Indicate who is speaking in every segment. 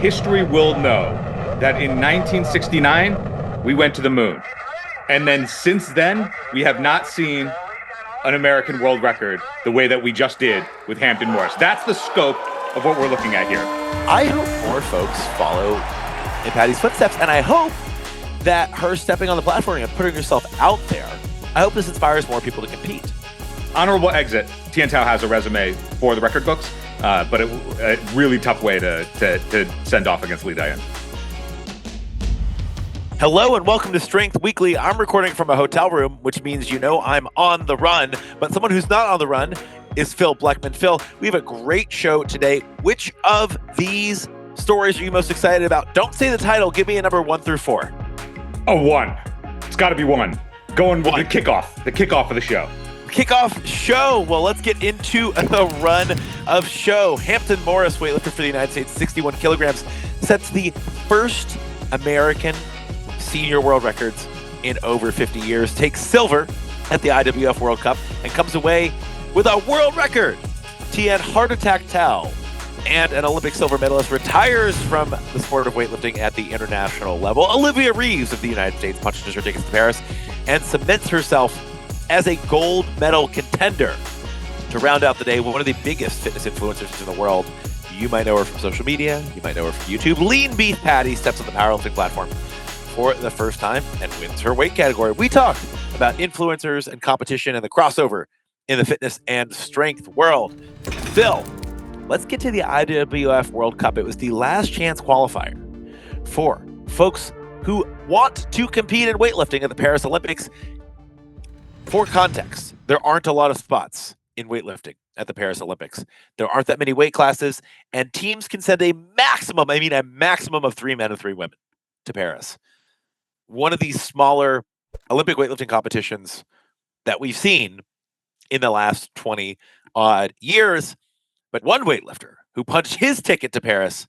Speaker 1: History will know that in 1969, we went to the moon. And then since then, we have not seen an American world record the way that we just did with Hampton Morris. That's the scope of what we're looking at here.
Speaker 2: I hope more folks follow in Patty's footsteps, and I hope that her stepping on the platform and putting herself out there, I hope this inspires more people to compete.
Speaker 1: Honorable exit. Tian Tao has a resume for the record books, but a really tough way to send off against Lee Diane.
Speaker 2: Hello and welcome to Strength Weekly. I'm recording from a hotel room, which means I'm on the run. But someone who's not on the run is Phil Bleckman. Phil, we have a great show today. Which of these stories are you most excited about? Don't say the title. Give me a number 1 through 4.
Speaker 1: Oh, 1. It's got to be 1. Going with the kickoff of the show.
Speaker 2: Kickoff show. Well, let's get into the run of show. Hampton Morris, weightlifter for the United States, 61 kilograms, sets the first American senior world records in over 50 years, takes silver at the IWF World Cup, and comes away with a world record. Tian Tao, and an Olympic silver medalist, retires from the sport of weightlifting at the international level. Olivia Reeves of the United States punches her tickets to Paris and cements herself as a gold medal contender. To round out the day, one of the biggest fitness influencers in the world. You might know her from social media. You might know her from YouTube. Lean Beef Patty steps on the powerlifting platform for the first time and wins her weight category. We talked about influencers and competition and the crossover in the fitness and strength world. Phil, let's get to the IWF World Cup. It was the last chance qualifier for folks who want to compete in weightlifting at the Paris Olympics. For context, there aren't a lot of spots in weightlifting at the Paris Olympics. There aren't that many weight classes, and teams can send a maximum of 3 men and 3 women to Paris. One of these smaller Olympic weightlifting competitions that we've seen in the last 20 odd years. But one weightlifter who punched his ticket to Paris,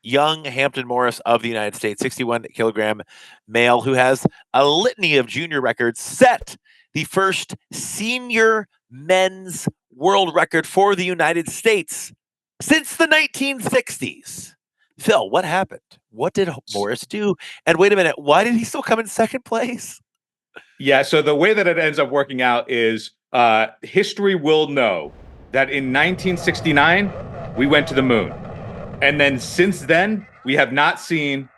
Speaker 2: young Hampton Morris of the United States, 61 kilogram male who has a litany of junior records, set the first senior men's world record for the United States since the 1960s. Phil, what happened? What did Morris do? And wait a minute, why did he still come in second place?
Speaker 1: Yeah, so the way that it ends up working out is history will know that in 1969, we went to the moon. And then since then, we have not seen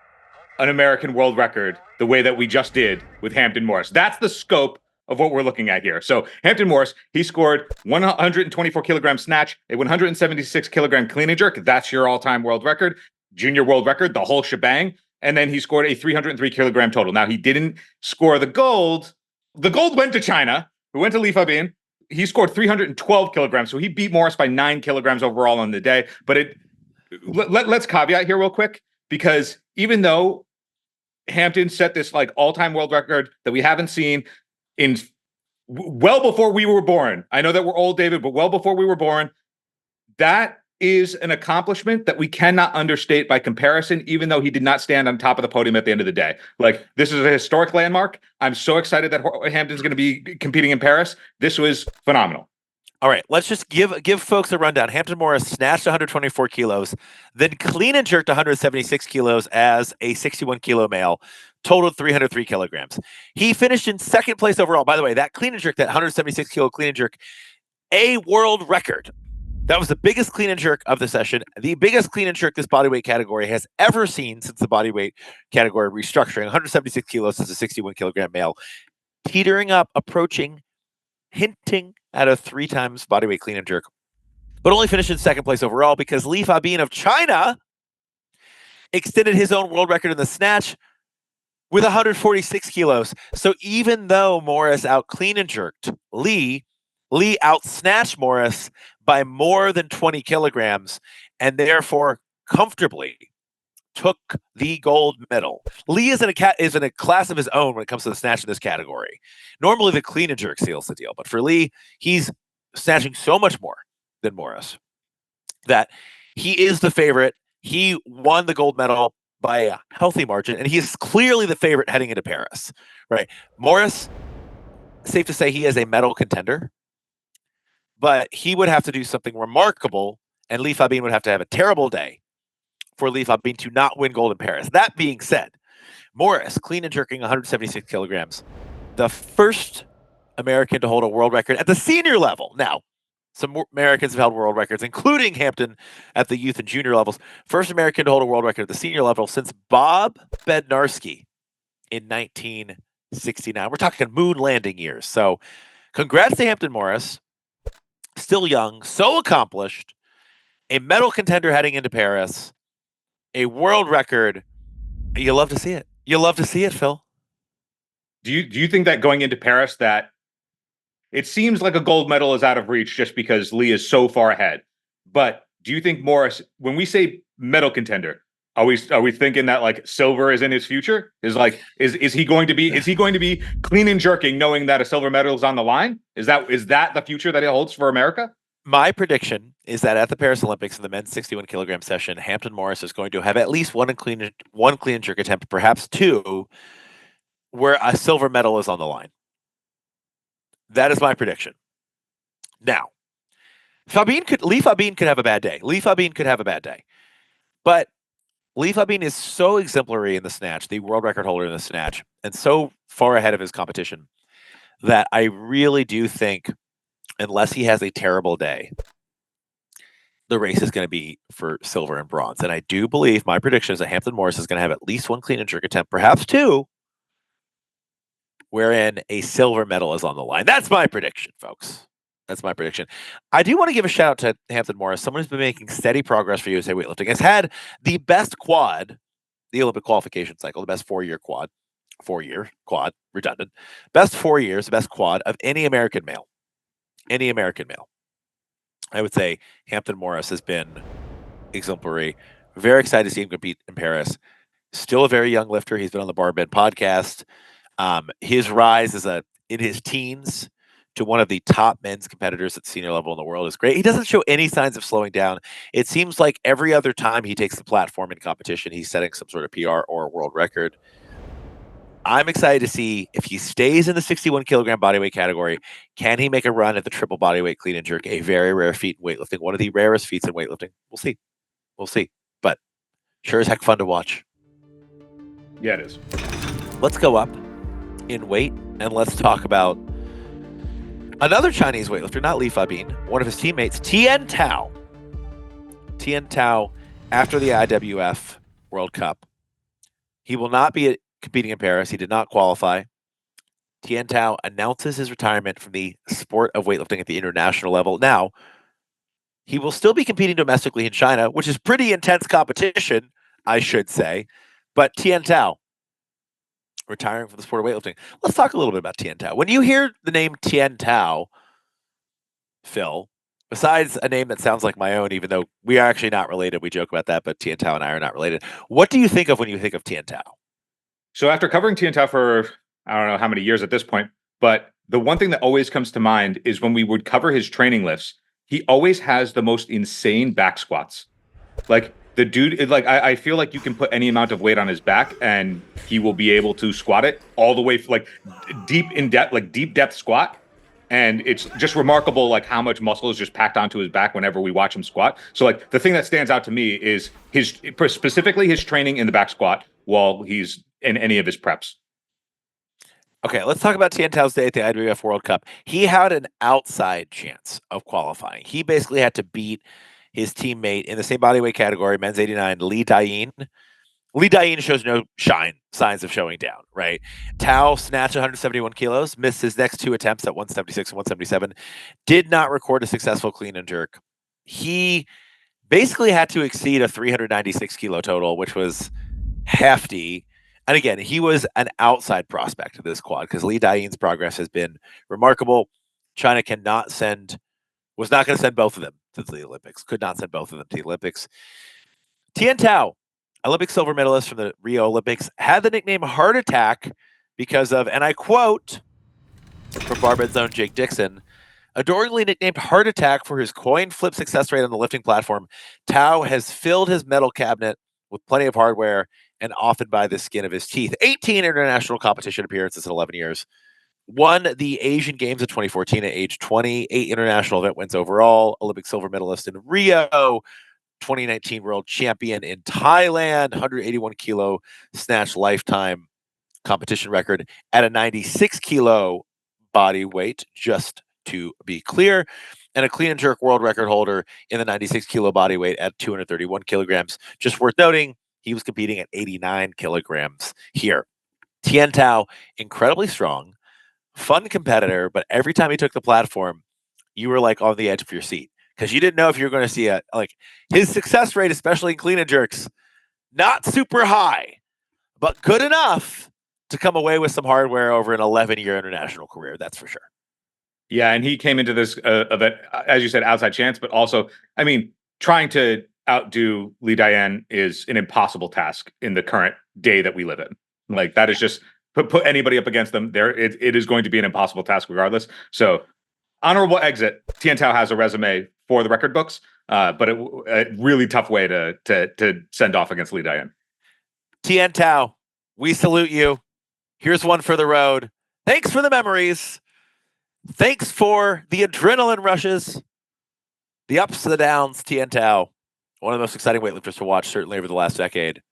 Speaker 1: an American world record the way that we just did with Hampton Morris. That's the scope of what we're looking at here. So Hampton Morris, he scored 124 kilogram snatch, a 176 kilogram clean and jerk. That's your all-time world record, junior world record, the whole shebang. And then he scored a 303 kilogram total. Now, he didn't score the gold. The gold went to China, who went to Li Fabin. He scored 312 kilograms, so he beat Morris by 9 kilograms overall on the day. But let's caveat here real quick, because even though Hampton set this like all-time world record that we haven't seen in well before we were born. I know that we're old, David, but well before we were born, that is an accomplishment that we cannot understate by comparison, even though he did not stand on top of the podium at the end of the day. Like, this is a historic landmark. I'm so excited that Hampton's going to be competing in Paris. This was phenomenal.
Speaker 2: All right, let's just give folks a rundown. Hampton Morris snatched 124 kilos, then clean and jerked 176 kilos as a 61 kilo male, totaled 303 kilograms. He finished in second place overall. By the way, that clean and jerk, that 176 kilo clean and jerk, a world record. That was the biggest clean and jerk of the session, the biggest clean and jerk this bodyweight category has ever seen since the bodyweight category restructuring. 176 kilos as a 61 kilogram male, teetering up, approaching, hinting at a 3 times bodyweight clean and jerk, but only finished in second place overall because Li Fabin of China extended his own world record in the snatch with 146 kilos. So even though Morris out clean and jerked Lee out snatched Morris by more than 20 kilograms and therefore comfortably took the gold medal. Lee is in a class of his own when it comes to the snatch in this category. Normally the clean and jerk seals the deal, but for Lee, he's snatching so much more than Morris that he is the favorite. He won the gold medal by a healthy margin, and he is clearly the favorite heading into Paris, right? Morris, safe to say he is a medal contender, but he would have to do something remarkable, and Li Fabin would have to have a terrible day for Li Fabin to not win gold in Paris. That being said, Morris, clean and jerking 176 kilograms, the first American to hold a world record at the senior level. Now, some Americans have held world records, including Hampton at the youth and junior levels. First American to hold a world record at the senior level since Bob Bednarski in 1969. We're talking moon landing years. So congrats to Hampton Morris. Still young, so accomplished, a medal contender heading into Paris, a world record. You love to see it. You love to see it, Phil.
Speaker 1: Do you think that going into Paris that it seems like a gold medal is out of reach just because Lee is so far ahead? But do you think Morris, when we say medal contender, are we thinking that like silver is in his future? Is he going to be clean and jerking knowing that a silver medal is on the line? Is that the future that he holds for America?
Speaker 2: My prediction is that at the Paris Olympics in the men's 61 kilogram session, Hampton Morris is going to have at least one clean and jerk attempt, perhaps two, where a silver medal is on the line. That is my prediction. Now, Lee Fabin could have a bad day. But Lee Fabin is so exemplary in the snatch, the world record holder in the snatch, and so far ahead of his competition that I really do think, unless he has a terrible day, the race is going to be for silver and bronze. And I do believe my prediction is that Hampton Morris is going to have at least one clean and jerk attempt, perhaps two, wherein a silver medal is on the line. That's my prediction, folks. That's my prediction. I do want to give a shout out to Hampton Morris, someone who's been making steady progress for USA weightlifting. Has had the best quad, the Olympic qualification cycle, the best four-year quad, redundant, best 4 years, the best quad of any American male. I would say Hampton Morris has been exemplary. Very excited to see him compete in Paris. Still a very young lifter. He's been on the BarBend podcast. His rise in his teens to one of the top men's competitors at the senior level in the world is great. He doesn't show any signs of slowing down. It seems like every other time he takes the platform in competition, he's setting some sort of PR or a world record. I'm excited to see if he stays in the 61 kilogram bodyweight category. Can he make a run at the triple bodyweight clean and jerk? A very rare feat in weightlifting, one of the rarest feats in weightlifting. We'll see. But sure as heck fun to watch.
Speaker 1: Yeah, it is.
Speaker 2: Let's go up in weight and let's talk about another Chinese weightlifter, not Li Fabin, one of his teammates, Tian Tao. Tian Tao, after the IWF World Cup, he will not be competing in Paris. He did not qualify. Tian Tao announces his retirement from the sport of weightlifting at the international level. Now, he will still be competing domestically in China, which is pretty intense competition, I should say. But Tian Tao, retiring from the sport of weightlifting. Let's talk a little bit about Tian Tao. When you hear the name Tian Tao, Phil, besides a name that sounds like my own, even though we are actually not related, we joke about that, but Tian Tao and I are not related. What do you think of when you think of Tian Tao?
Speaker 1: So after covering Tian Tao for, I don't know how many years at this point, but the one thing that always comes to mind is when we would cover his training lifts, he always has the most insane back squats. Like the dude, I feel like you can put any amount of weight on his back and he will be able to squat it all the way, like deep depth squat. And it's just remarkable, like how much muscle is just packed onto his back whenever we watch him squat. So like the thing that stands out to me is specifically his training in the back squat while he's in any of his preps.
Speaker 2: Okay, let's talk about Tian Tao's day at the IWF World Cup. He had an outside chance of qualifying. He basically had to beat his teammate in the same bodyweight category, men's 89, Li Dayin. Li Dayin shows no signs of showing down, right? Tao snatched 171 kilos, missed his next two attempts at 176 and 177, did not record a successful clean and jerk. He basically had to exceed a 396 kilo total, which was hefty. And again, he was an outside prospect of this quad because Li Dayin's progress has been remarkable. China was not going to send both of them to the Olympics, could not send both of them to the Olympics. Tian Tao, Olympic silver medalist from the Rio Olympics, had the nickname Heart Attack because of, and I quote from BarBend's own Jake Dixon, adoringly nicknamed Heart Attack for his coin flip success rate on the lifting platform, Tao has filled his medal cabinet with plenty of hardware and often by the skin of his teeth. 18 international competition appearances in 11 years. Won the Asian Games in 2014 at age 20. 8 international event wins overall. Olympic silver medalist in Rio. 2019 world champion in Thailand, 181 kilo snatch lifetime competition record at a 96 kilo body weight, just to be clear, and a clean and jerk world record holder in the 96 kilo body weight at 231 kilograms. Just worth noting, he was competing at 89 kilograms here. Tian Tao, incredibly strong, fun competitor, but every time he took the platform, you were like on the edge of your seat because you didn't know if you were going to see his success rate, especially in clean and jerks, not super high, but good enough to come away with some hardware over an 11-year international career. That's for sure.
Speaker 1: Yeah, and he came into this event, as you said, outside chance, but also, I mean, trying to outdo Li Dian is an impossible task in the current day that we live in. Like that is just put anybody up against them. It is going to be an impossible task regardless. So honorable exit. Tian Tao has a resume for the record books, but a really tough way to send off against Li Dian.
Speaker 2: Tian Tao, we salute you. Here's one for the road. Thanks for the memories. Thanks for the adrenaline rushes, the ups and the downs, Tian Tao. One of the most exciting weightlifters to watch, certainly over the last decade.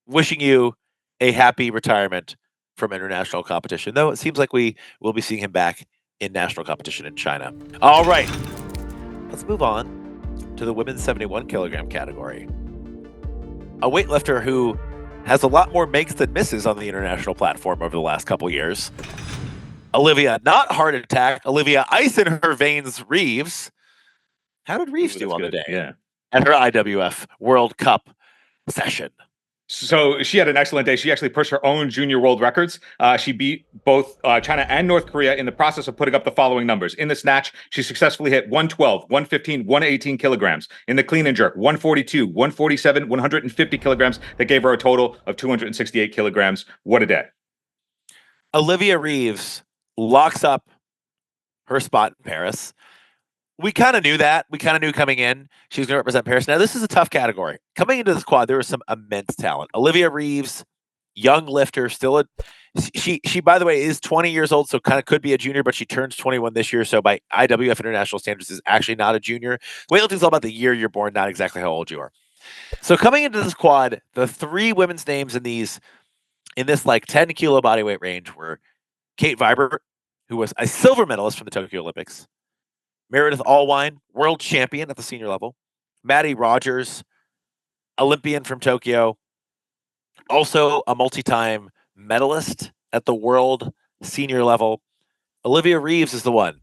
Speaker 2: Wishing you a happy retirement from international competition, though it seems like we will be seeing him back in national competition in China. All right, let's move on to the women's 71 kilogram category. A weightlifter who has a lot more makes than misses on the international platform over the last couple years. Olivia, not heart attack, Olivia ice in her veins Reeves. How did Reeves do on the day?
Speaker 1: Yeah.
Speaker 2: At her IWF World Cup session?
Speaker 1: So she had an excellent day. She actually pushed her own junior world records. She beat both China and North Korea in the process of putting up the following numbers. In the snatch, she successfully hit 112, 115, 118 kilograms. In the clean and jerk, 142, 147, 150 kilograms. That gave her a total of 268 kilograms. What a day.
Speaker 2: Olivia Reeves locks up her spot in Paris. We kind of knew that. We kind of knew coming in she was going to represent Paris. Now, this is a tough category. Coming into this quad, there was some immense talent. Olivia Reeves, young lifter, she by the way, is 20 years old, so kind of could be a junior, but she turns 21 this year, so by IWF international standards is actually not a junior. Weightlifting is all about the year you're born, not exactly how old you are. So coming into this quad, the three women's names in this like 10 kilo body weight range were Kate Vibert, who was a silver medalist from the Tokyo Olympics, Meredith Allwine, world champion at the senior level, Maddie Rogers, Olympian from Tokyo, also a multi-time medalist at the world senior level. Olivia Reeves is the one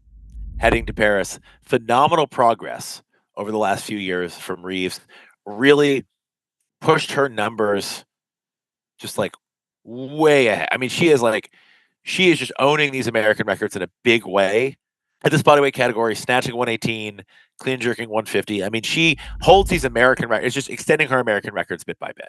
Speaker 2: heading to Paris. Phenomenal progress over the last few years from Reeves. Really pushed her numbers just like way ahead. I mean, she is just owning these American records in a big way. At this bodyweight category, snatching 118, clean jerking 150. I mean, she holds these American records, just extending her American records bit by bit.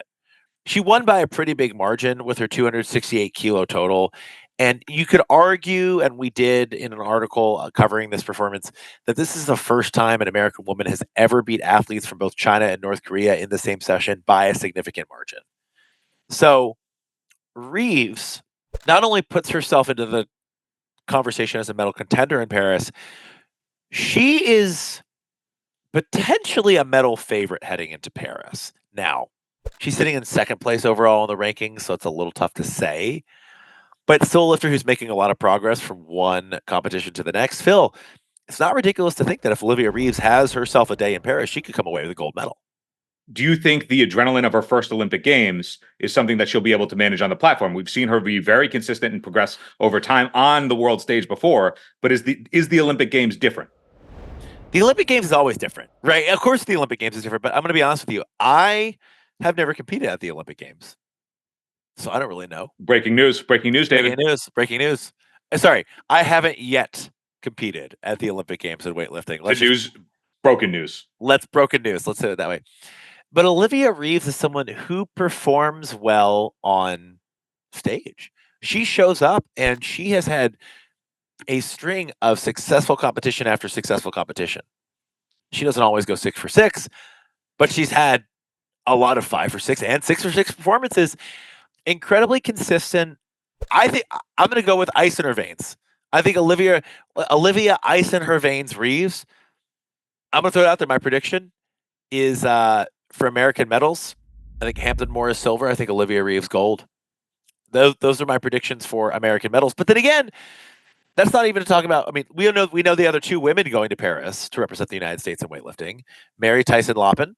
Speaker 2: She won by a pretty big margin with her 268 kilo total. And you could argue, and we did in an article covering this performance, that this is the first time an American woman has ever beat athletes from both China and North Korea in the same session by a significant margin. So Reeves not only puts herself into the conversation as a medal contender in Paris, she is potentially a medal favorite heading into Paris. Now, she's sitting in second place overall in the rankings, so it's a little tough to say, but still a lifter who's making a lot of progress from one competition to the next. Phil, it's not ridiculous to think that if Olivia Reeves has herself a day in Paris, she could come away with a gold medal.
Speaker 1: Do you think the adrenaline of her first Olympic Games is something that she'll be able to manage on the platform? We've seen her be very consistent and progress over time on the world stage before, but is the Olympic Games different?
Speaker 2: The Olympic Games is always different, right? Of course the Olympic Games is different, but I'm going to be honest with you. I have never competed at the Olympic Games, so I don't really know.
Speaker 1: Breaking news, David.
Speaker 2: Breaking news. Sorry, I haven't yet competed at the Olympic Games in weightlifting.
Speaker 1: Broken news.
Speaker 2: Broken news. Let's say it that way. But Olivia Reeves is someone who performs well on stage. She shows up and she has had a string of successful competition after successful competition. She doesn't always go 6 for 6, but she's had a lot of 5 for 6 and 6 for 6 performances. Incredibly consistent. I think I'm going to go with ice in her veins. I think Olivia ice in her veins Reeves. I'm going to throw it out there. My prediction is for American medals, I think Hampton Morris silver. I think Olivia Reeves gold. Those are my predictions for American medals. But then again, that's not even to talk about. I mean, we know the other two women going to Paris to represent the United States in weightlifting: Mary Tyson Loppin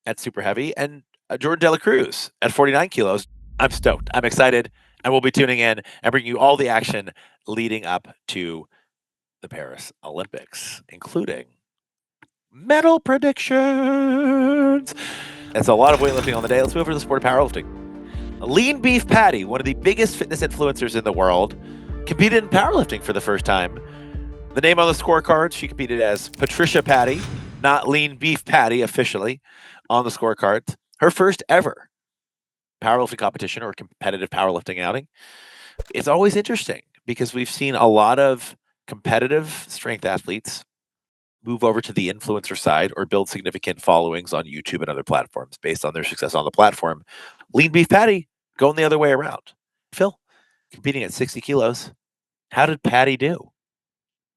Speaker 2: at super heavy and Jordan De La Cruz at 49 kilos. I'm stoked. I'm excited, and we'll be tuning in and bringing you all the action leading up to the Paris Olympics, including medal predictions. That's a lot of weightlifting on the day. Let's move over to the sport of powerlifting. Lean Beef Patty, one of the biggest fitness influencers in the world, competed in powerlifting for the first time. The name on the scorecard, she competed as Patricia Patty, not Lean Beef Patty officially on the scorecard. Her first ever powerlifting competition or competitive powerlifting outing. It's always interesting because we've seen a lot of competitive strength athletes move over to the influencer side or build significant followings on YouTube and other platforms based on their success on the platform. Lean Beef Patty going the other way around. Phil, competing at 60 kilos. How did Patty do?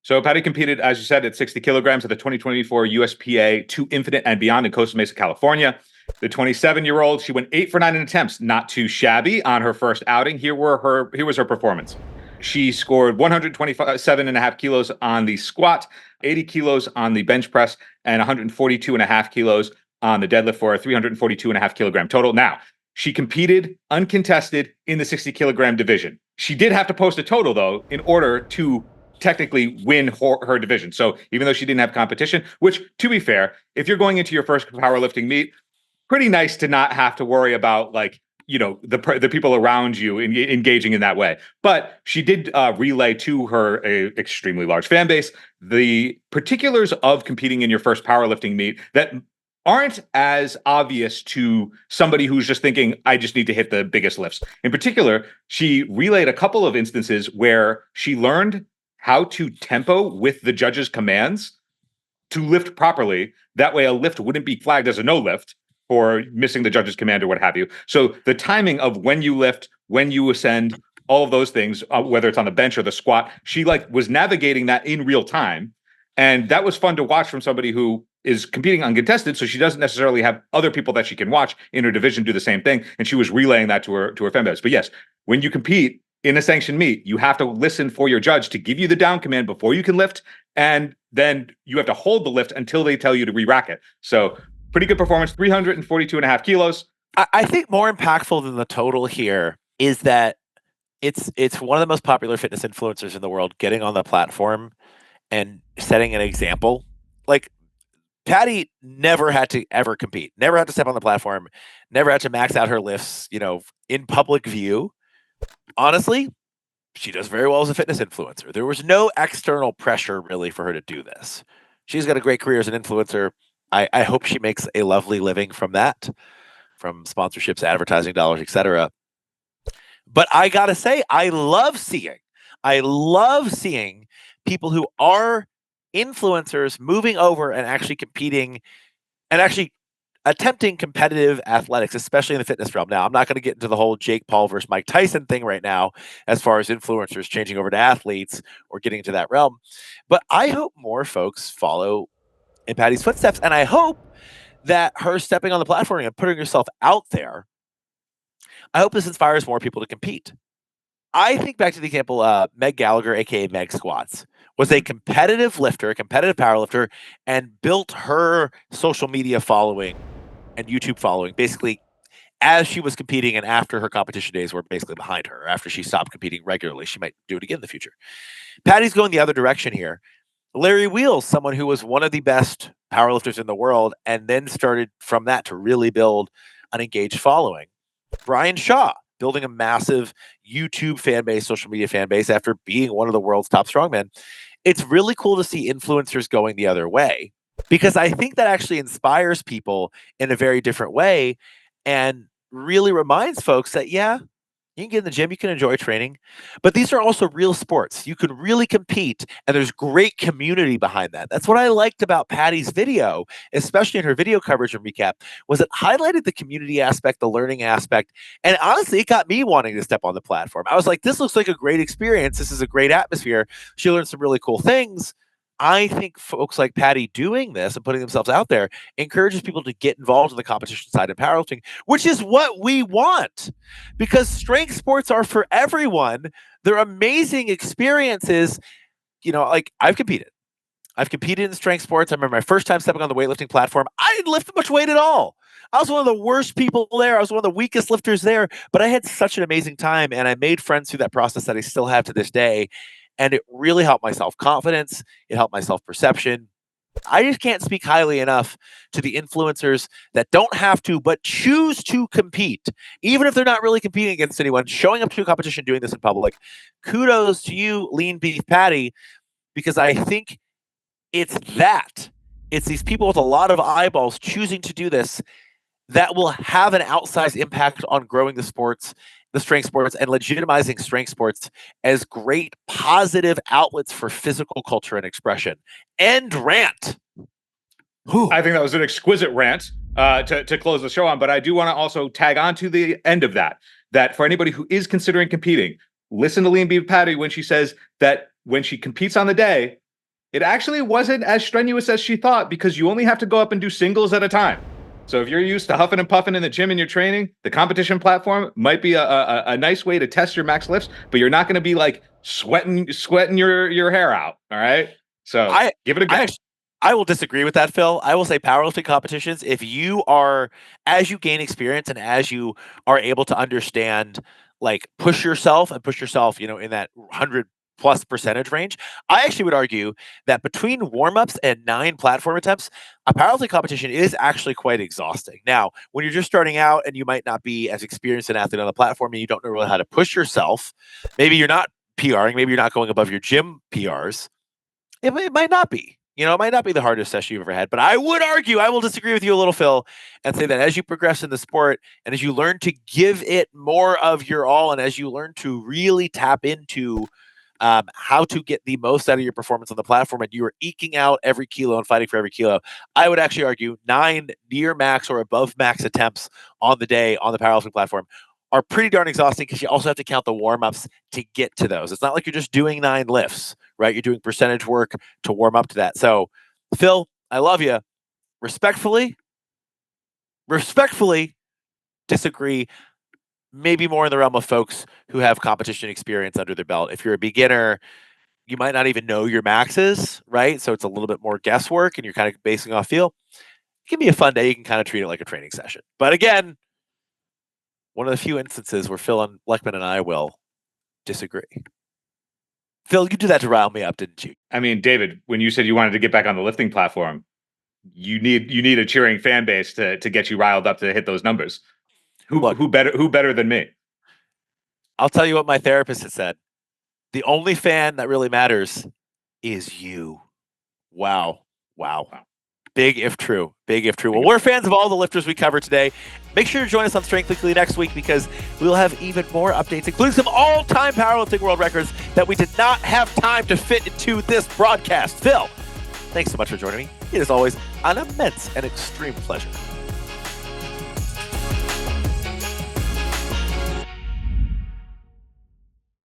Speaker 1: So Patty competed, as you said, at 60 kilograms at the 2024 USPA 2 Infinite and Beyond in Costa Mesa, California. The 27-year-old, she went 8 for 9 in attempts, not too shabby on her first outing. Here was her performance. She scored 127.5 kilos on the squat, 80 kilos on the bench press, and 142.5 kilos on the deadlift for a 342.5 kilogram total. Now, she competed uncontested in the 60 kilogram division. She did have to post a total, though, in order to technically win her division. So even though she didn't have competition, which, to be fair, if you're going into your first powerlifting meet, pretty nice to not have to worry about, like, you know, the people around you engaging in that way. But she did relay to her extremely large fan base the particulars of competing in your first powerlifting meet that aren't as obvious to somebody who's just thinking, I just need to hit the biggest lifts. In particular, she relayed a couple of instances where she learned how to tempo with the judge's commands to lift properly. That way a lift wouldn't be flagged as a no lift for missing the judge's command or what have you. So the timing of when you lift, when you ascend, all of those things, whether it's on the bench or the squat, she was navigating that in real time. And that was fun to watch from somebody who is competing uncontested. So she doesn't necessarily have other people that she can watch in her division do the same thing. And she was relaying that to her fan base. But yes, when you compete in a sanctioned meet, you have to listen for your judge to give you the down command before you can lift. And then you have to hold the lift until they tell you to re-rack it. So pretty good performance, 342.5 kilos.
Speaker 2: I think more impactful than the total here is that it's one of the most popular fitness influencers in the world getting on the platform and setting an example. Like, Patty never had to ever compete, never had to step on the platform, never had to max out her lifts, in public view. Honestly, she does very well as a fitness influencer. There was no external pressure really for her to do this. She's got a great career as an influencer. I hope she makes a lovely living from that, from sponsorships, advertising dollars, etc. But I gotta say, I love seeing people who are influencers moving over and actually competing and actually attempting competitive athletics, especially in the fitness realm. Now, I'm not going to get into the whole Jake Paul versus Mike Tyson thing right now, as far as influencers changing over to athletes or getting into that realm. But I hope more folks follow in Patty's footsteps. And I hope that her stepping on the platform and putting herself out there, I hope this inspires more people to compete. I think back to the example, Meg Gallagher, aka Meg Squats, was a competitive lifter, a competitive power lifter, and built her social media following and YouTube following basically as she was competing and after her competition days were basically behind her. After she stopped competing regularly, she might do it again in the future. Patty's going the other direction here. Larry Wheels, someone who was one of the best powerlifters in the world, and then started from that to really build an engaged following. Brian Shaw, building a massive YouTube fan base, social media fan base after being one of the world's top strongmen. It's really cool to see influencers going the other way, because I think that actually inspires people in a very different way and really reminds folks that, yeah, you can get in the gym, you can enjoy training, but these are also real sports. You can really compete, and there's great community behind that. That's what I liked about Patty's video, especially in her video coverage and recap, was it highlighted the community aspect, the learning aspect, and honestly, it got me wanting to step on the platform. I was like, this looks like a great experience. This is a great atmosphere. She learned some really cool things. I think folks like Patty doing this and putting themselves out there encourages people to get involved in the competition side of powerlifting, which is what we want, because strength sports are for everyone. They're amazing experiences. Like I've competed in strength sports. I remember my first time stepping on the weightlifting platform. I didn't lift much weight at all. I was one of the worst people there. I was one of the weakest lifters there, but I had such an amazing time, and I made friends through that process that I still have to this day. And it really helped my self-confidence. It helped my self-perception. I just can't speak highly enough to the influencers that don't have to, but choose to compete, even if they're not really competing against anyone, showing up to a competition, doing this in public. Kudos to you, Lean Beef Patty, because I think it's these people with a lot of eyeballs choosing to do this that will have an outsized impact on growing the strength sports, and legitimizing strength sports as great positive outlets for physical culture and expression. End rant.
Speaker 1: Whew. I think that was an exquisite rant to close the show on, but I do want to also tag on to the end of that for anybody who is considering competing, listen to Lean Beef Patty when she says that when she competes on the day, it actually wasn't as strenuous as she thought, because you only have to go up and do singles at a time. So if you're used to huffing and puffing in the gym and you're training, the competition platform might be a nice way to test your max lifts, but you're not going to be like sweating your hair out. All right. So give it a go.
Speaker 2: I will disagree with that, Phil. I will say powerlifting competitions, if you are, as you gain experience and as you are able to understand, like push yourself in that 100+% range, I actually would argue that between warm-ups and 9 platform attempts, a powerlifting competition is actually quite exhausting. Now, when you're just starting out and you might not be as experienced an athlete on the platform and you don't know really how to push yourself, maybe you're not PRing, maybe you're not going above your gym PRs, it might not be. It might not be the hardest session you've ever had, but I would argue, I will disagree with you a little, Phil, and say that as you progress in the sport and as you learn to give it more of your all, and as you learn to really tap into how to get the most out of your performance on the platform, and you are eking out every kilo and fighting for every kilo, I would actually argue 9 near max or above max attempts on the day on the powerlifting platform are pretty darn exhausting, because you also have to count the warm-ups to get to those. It's not like you're just doing 9 lifts, right? You're doing percentage work to warm up to that. So, Phil, I love you. Respectfully disagree. Maybe more in the realm of folks who have competition experience under their belt. If you're a beginner, you might not even know your maxes, right? So it's a little bit more guesswork and you're kind of basing off feel. It can be a fun day. You can kind of treat it like a training session. But again, one of the few instances where Phil and Bleckman and I will disagree. Phil, you did that to rile me up, didn't you?
Speaker 1: I mean, David, when you said you wanted to get back on the lifting platform, you need a cheering fan base to get you riled up to hit those numbers. Who better than me?
Speaker 2: I'll tell you what my therapist has said. The only fan that really matters is you. Wow. Big if true. Well, we're fans of all the lifters we covered today. Make sure to join us on Strength Weekly next week, because we'll have even more updates, including some all-time powerlifting world records that we did not have time to fit into this broadcast. Phil, thanks so much for joining me. It is always an immense and extreme pleasure.